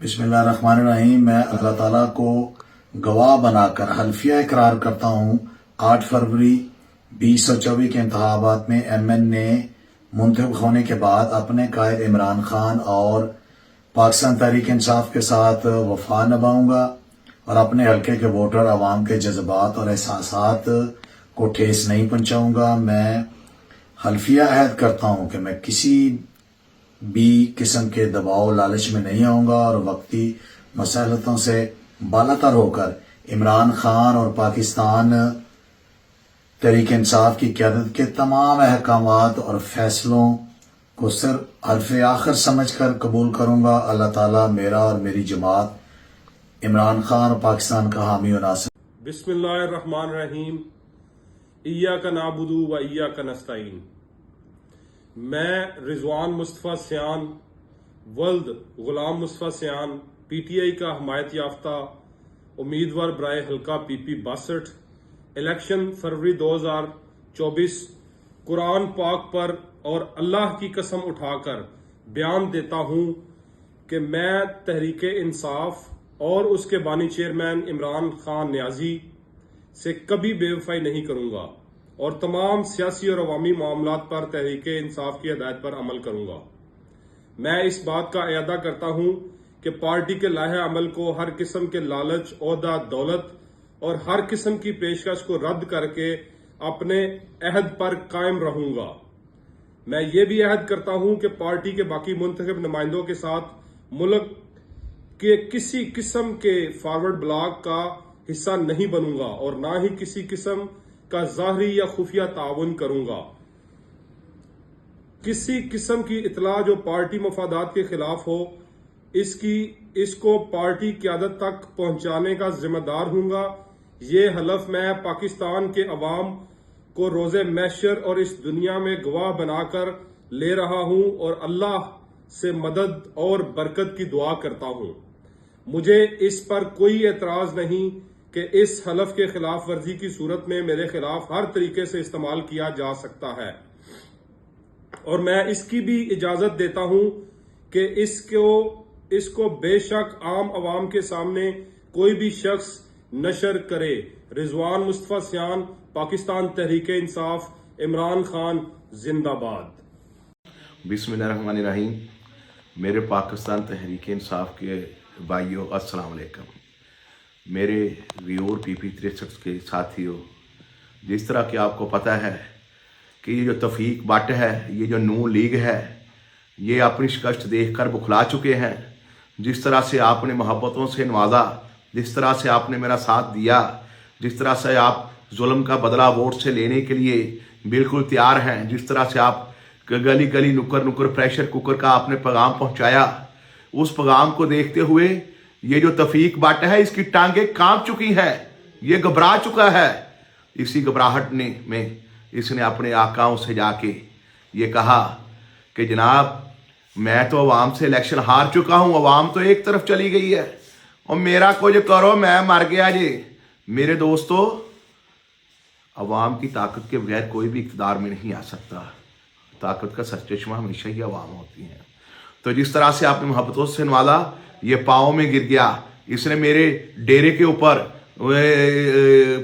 बिस्मिल्लाहिर्रहमानिर्रहीम। मैं अल्लाह ताला को गवाह बनाकर हल्फिया इकरार करता हूँ 8 फरवरी 2024 के इंतखाबात में MN ने मुंतखब होने के बाद अपने कायद इमरान खान और पाकिस्तान तहरीक इंसाफ के साथ वफा निभाऊंगा और अपने हल्के के वोटर अवाम के जज्बात और एहसासात को ठेस नहीं पहुंचाऊंगा। मैं हल्फिया अहद करता हूँ कि मैं किसी भी किस्म के दबाव लालच में नहीं आऊंगा और वक्ती मसलतों से बालातर होकर इमरान खान और पाकिस्तान तहरीक इंसाफ की क़यादत के तमाम अहकामात और फैसलों को सिर्फ हल्फ आखिर समझ कर कबूल करूंगा। अल्लाह ताला मेरा और मेरी जमात इमरान खान और पाकिस्तान का हामी और नासिर। बिस्मिल्लाहिर्रहमानिर्रहीम। इय्याका नाबुदु व इय्याका नस्तईन। मैं रिजवान मुस्तफ़ा सियान वल्द गुलाम मुस्तफ़ा सियान PTI का हमायत याफ्ता उम्मीदवार बराए हल्का PP 62 इलेक्शन फरवरी 2024 कुरान पाक पर और अल्लाह की कसम उठाकर बयान देता हूँ कि मैं तहरीक इंसाफ और उसके बानी चेयरमैन इमरान खान नियाजी से कभी बेवफाई नहीं करूँगा और तमाम सियासी और अवामी मामलात पर तहरीक इंसाफ की हदायत पर अमल करूँगा। मैं इस बात का इरादा करता हूँ कि पार्टी के लाहे अमल को हर किस्म के लालच, ओहदा, दौलत और हर किस्म की पेशकश को रद्द करके अपने अहद पर कायम रहूँगा। मैं ये भी अहद करता हूँ कि पार्टी के बाकी मुंतखब नुमाइंदों के साथ मुल्क के किसी किस्म के फॉरवर्ड ब्लॉक का हिस्सा नहीं बनूंगा और ना ही किसी किस्म का ज़ाहरी या खुफिया ताउन करूंगा। किसी किस्म की इतला जो पार्टी मफादात के खिलाफ हो इसको पार्टी क़यादत तक पहुंचाने का जिम्मेदार हूंगा। ये हलफ मैं पाकिस्तान के अवाम को रोज़े महशर और इस दुनिया में गवाह बनाकर ले रहा हूं और अल्लाह से मदद और बरकत की दुआ करता हूं। मुझे इस पर कोई एतराज नहीं कि इस हलफ के खिलाफ वर्जी की सूरत में मेरे खिलाफ हर तरीके से इस्तेमाल किया जा सकता है और मैं इसकी भी इजाजत देता हूं कि इसको बेशक आम अवाम के सामने कोई भी शख्स नशर करे। रिजवान मुस्तफ़ा सियान, पाकिस्तान तहरीक इंसाफ, इमरान खान जिंदाबाद। बिस्मिल्लाहिर्रहमानिर्रहीम। मेरे पाकिस्तान तहरीक इंसाफ के भाइयों अस्सलाम वालेकुम। मेरे व्यूअर PP 63 के साथियों, जिस तरह कि आपको पता है कि ये जो तौफीक बट है, ये जो नून लीग है, ये अपनी शिकस्त देखकर बुखला चुके हैं। जिस तरह से आपने मोहब्बतों से नवाजा, जिस तरह से आपने मेरा साथ दिया, जिस तरह से आप जुल्म का बदला वोट से लेने के लिए बिल्कुल तैयार हैं, जिस तरह से आप गली गली नुक्कर नुक्कर प्रेशर कुकर का आपने पैगाम पहुंचाया, उस पैगाम को देखते हुए ये जो तौफीक बट है इसकी टांगें कांप चुकी है, ये घबरा चुका है। इसी घबराहट में इसने अपने आकाओं से जाके ये कहा कि जनाब मैं तो अवाम से इलेक्शन हार चुका हूं, अवाम तो एक तरफ चली गई है और मेरा कुछ करो, मैं मर गया जी। मेरे दोस्तों, अवाम की ताकत के बगैर कोई भी इक़्तिदार में नहीं आ सकता। ताकत का सरचश्मा हमेशा ही अवाम होती है। तो जिस तरह से आपने मोहब्बतों से नवाजा, ये पाँव में गिर गया। इसने मेरे डेरे के ऊपर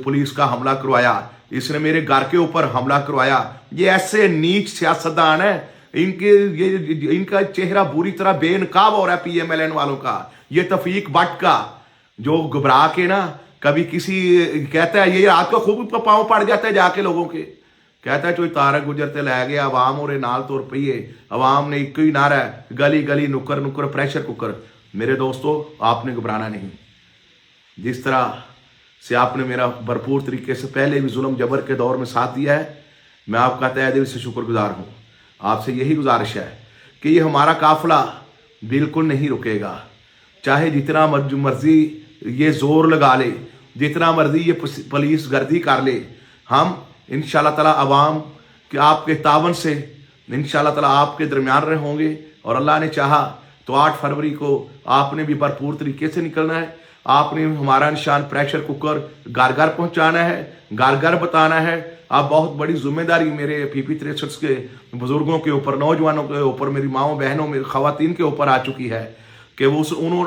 पुलिस का हमला करवाया, इसने मेरे घर के ऊपर हमला करवाया। ये ऐसे नीच सियासतदान है, इनका चेहरा बुरी तरह बेनकाब हो रहा है PMLN वालों का। ये तौफीक बट का जो घबरा के ना कभी किसी कहता है, ये रात को खूब पाँव पड़ जाता है जाके लोगों के, कहता है कोई तारा गुजरते लै गया अवाम और नाल तुर पईए। अवाम ने एक ही नारा है, गली गली नुक्कर नुक्कर प्रेशर कुकर। मेरे दोस्तों, आपने घबराना नहीं। जिस तरह से आपने मेरा भरपूर तरीके से पहले भी जुल्म जबर के दौर में साथ दिया है, मैं आपका तहे दिल से शुक्रगुजार हूँ। आपसे यही गुजारिश है कि ये हमारा काफिला बिल्कुल नहीं रुकेगा, चाहे जितना मर्जी ये जोर लगा ले, जितना मर्जी ये पुलिस गर्दी कर ले। हम इंशाअल्लाह ताला अवाम के आपके तावन से इंशाअल्लाह ताला आपके दरमियान रहे होंगे और अल्लाह ने चाहा तो 8 फरवरी को आपने भी भरपूर तरीके से निकलना है। आपने हमारा निशान प्रेशर कुकर घर घर पहुंचाना है, घर घर बताना है। आप बहुत बड़ी जिम्मेदारी मेरे PP 63 के बुजुर्गों के ऊपर, नौजवानों के ऊपर, मेरी माओ बहनों, मेरी खवातीन के ऊपर आ चुकी है। कि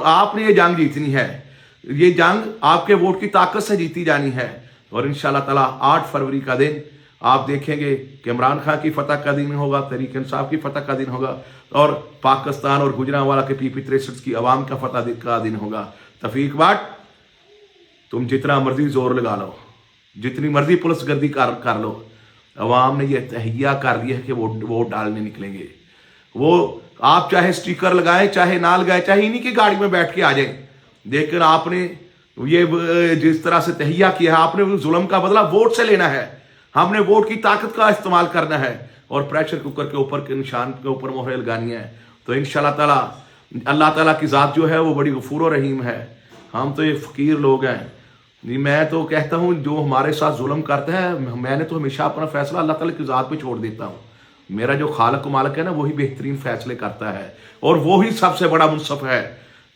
आपने ये जंग जीतनी है, ये जंग आपके वोट की ताकत से जीती जानी है। और इंशाल्लाह ताला 8 फरवरी का दिन आप देखेंगे कि इमरान खान की फतह का दिन होगा, तहरीक इंसाफ की फतह का दिन होगा, और पाकिस्तान और गुजरांवाला के PP 63 की आवाम का फतह का दिन होगा। तफीक बाट, तुम जितना मर्जी जोर लगा लो, जितनी मर्जी पुलिस गर्दी कर लो, अवाम ने यह तहैया कर दिया है कि वोट डालने निकलेंगे। वो आप चाहे स्टिकर लगाएं चाहे ना लगाएं, चाहे इन्हीं की गाड़ी में बैठ के आ जाएं, लेकिन आपने ये जिस तरह से तहैया किया है, आपने जुल्म का बदला वोट से लेना है। हमने वोट की ताकत का इस्तेमाल करना है और प्रेशर कुकर के ऊपर के निशान के ऊपर मोहर लगानी है। तो इंशाल्लाह ताला अल्लाह ताला की ज़ात जो है वो बड़ी गफूर और रहीम है। हम तो ये फ़कीर लोग हैं। मैं तो कहता हूँ जो हमारे साथ जुल्म करते हैं, मैंने तो हमेशा अपना फैसला अल्लाह ताला की ज़ात पे छोड़ देता हूँ। मेरा जो खालिक मालिक है ना, वही बेहतरीन फैसले करता है और वही सबसे बड़ा मुनसफ है।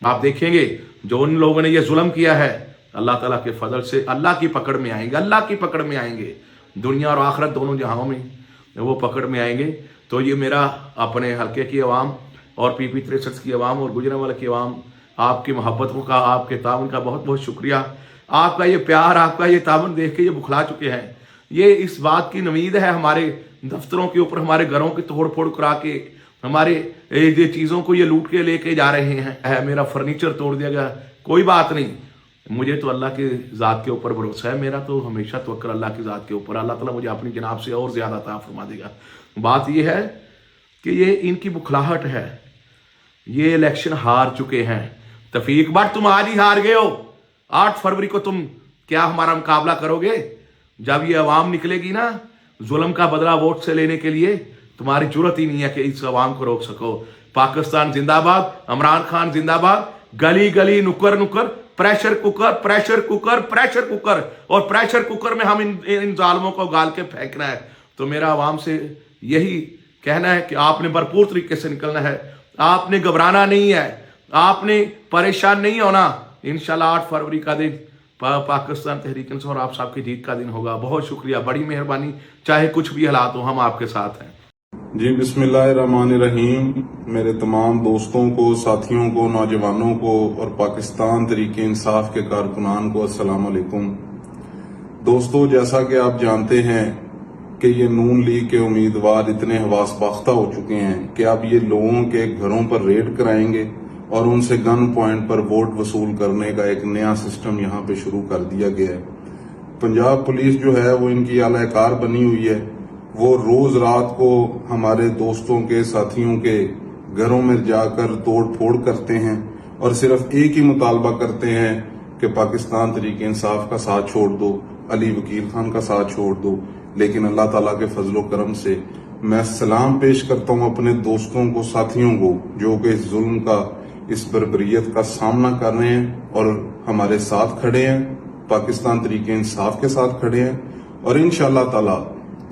आप देखेंगे जो उन लोगों ने ये जुल्म किया है, अल्लाह ताला के फजल से अल्लाह की पकड़ में आएंगे, अल्लाह की पकड़ में आएंगे, दुनिया और आखिरत दोनों जहां में वो पकड़ में आएंगे। तो ये मेरा अपने हल्के की आवाम और PP 63 की आवाम और गुजरांवाला की आवाम, आपकी मोहब्बतों का, आपके तावन का बहुत बहुत शुक्रिया। आपका ये प्यार, आपका ये तावन देख के ये बुखला चुके हैं। ये इस बात की उम्मीद है हमारे दफ्तरों के ऊपर, हमारे घरों की तोड़ फोड़ करा के, हमारे ये चीज़ों को ये लूट के लेके जा रहे हैं। मेरा फर्नीचर तोड़ दिया गया, कोई बात नहीं, मुझे तो अल्लाह की ज़ात के ऊपर भरोसा है। मेरा तो हमेशा तवक्कुल अल्लाह की ज़ात के ऊपर, अल्लाह ताला मुझे अपनी जनाब से और ज़्यादा अता फरमा देगा। बात यह है कि ये इनकी बुखलाहट है, ये इलेक्शन हार चुके हैं। तफीक बट तुम आज ही हार गए हो। 8 फरवरी को तुम क्या हमारा मुकाबला करोगे? जब ये अवाम निकलेगी ना जुल्म का बदला वोट से लेने के लिए, तुम्हारी जरूरत ही नहीं है कि इस अवाम को रोक सको। पाकिस्तान जिंदाबाद, इमरान खान जिंदाबाद, गली गली नुक्कड़ नुक्कड़ pressure cooker, pressure cooker, pressure cooker, और प्रेशर कुकर में हम इन जालिमों को गाल के फेंकना है। तो मेरा आवाम से यही कहना है कि आपने भरपूर तरीके से निकलना है, आपने घबराना नहीं है, आपने परेशान नहीं होना। इंशाल्लाह 8 फरवरी का दिन पाकिस्तान तहरीक इंसाफ और आप सबकी जीत का दिन होगा। बहुत शुक्रिया, बड़ी मेहरबानी, चाहे कुछ भी हालात हो हम आपके साथ हैं। जी बिस्मिल्लाहिर्रहमानिर्रहीम। मेरे तमाम दोस्तों को, साथियों को, नौजवानों को और पाकिस्तान तहरीक इंसाफ के कारकुनान को अस्सलाम वालेकुम। दोस्तों, जैसा कि आप जानते हैं कि ये नून लीग के उम्मीदवार इतने हवास बाख्ता हो चुके हैं कि अब ये लोगों के घरों पर रेड कराएंगे और उनसे गन पॉइंट पर वोट वसूल करने का एक नया सिस्टम यहाँ पे शुरू कर दिया गया है। पंजाब पुलिस जो है वो इनकी आलाकार बनी हुई है। वो रोज रात को हमारे दोस्तों के, साथियों के घरों में जाकर तोड़ फोड़ करते हैं और सिर्फ एक ही मुतालबा करते हैं कि पाकिस्तान तहरीक इंसाफ का साथ छोड़ दो, अली वकील खान का साथ छोड़ दो। लेकिन अल्लाह ताला के फजलो करम से मैं सलाम पेश करता हूँ अपने दोस्तों को, साथियों को, जो कि इस जुल्म का, इस बर्बरियत का सामना कर रहे हैं और हमारे साथ खड़े हैं, पाकिस्तान तहरीक इंसाफ के साथ खड़े हैं। और इंशाअल्लाह ताला,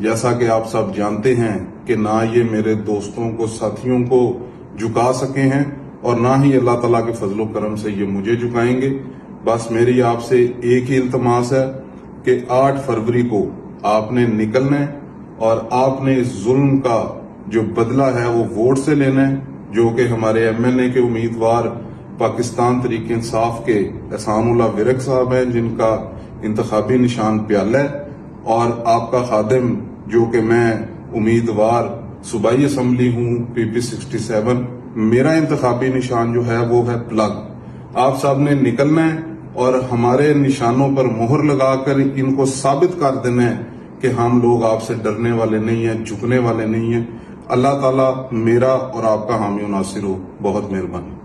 जैसा कि आप सब जानते हैं कि ना ये मेरे दोस्तों को, साथियों को झुका सके हैं और ना ही अल्लाह ताला के फजलो करम से ये मुझे झुकाएंगे। बस मेरी आपसे एक ही इल्तमास है कि 8 फरवरी को आपने निकलना है और आपने इस जुल्म का जो बदला है वो वोट से लेना है, जो कि हमारे MNA के उम्मीदवार पाकिस्तान तहरीक इंसाफ के एहसानुल्लाह विरक साहब हैं, जिनका इंतखाबी निशान प्याला है, और आपका खादिम जो कि मैं उम्मीदवार सूबाई असम्बली हूँ PP 67, मेरा इंतखाबी निशान जो है वो है प्लग। आप सब ने निकलना है और हमारे निशानों पर मोहर लगाकर इनको साबित कर देना है कि हम लोग आपसे डरने वाले नहीं हैं, झुकने वाले नहीं हैं। अल्लाह ताला मेरा और आपका हामी नासिर हो। बहुत मेहरबानी।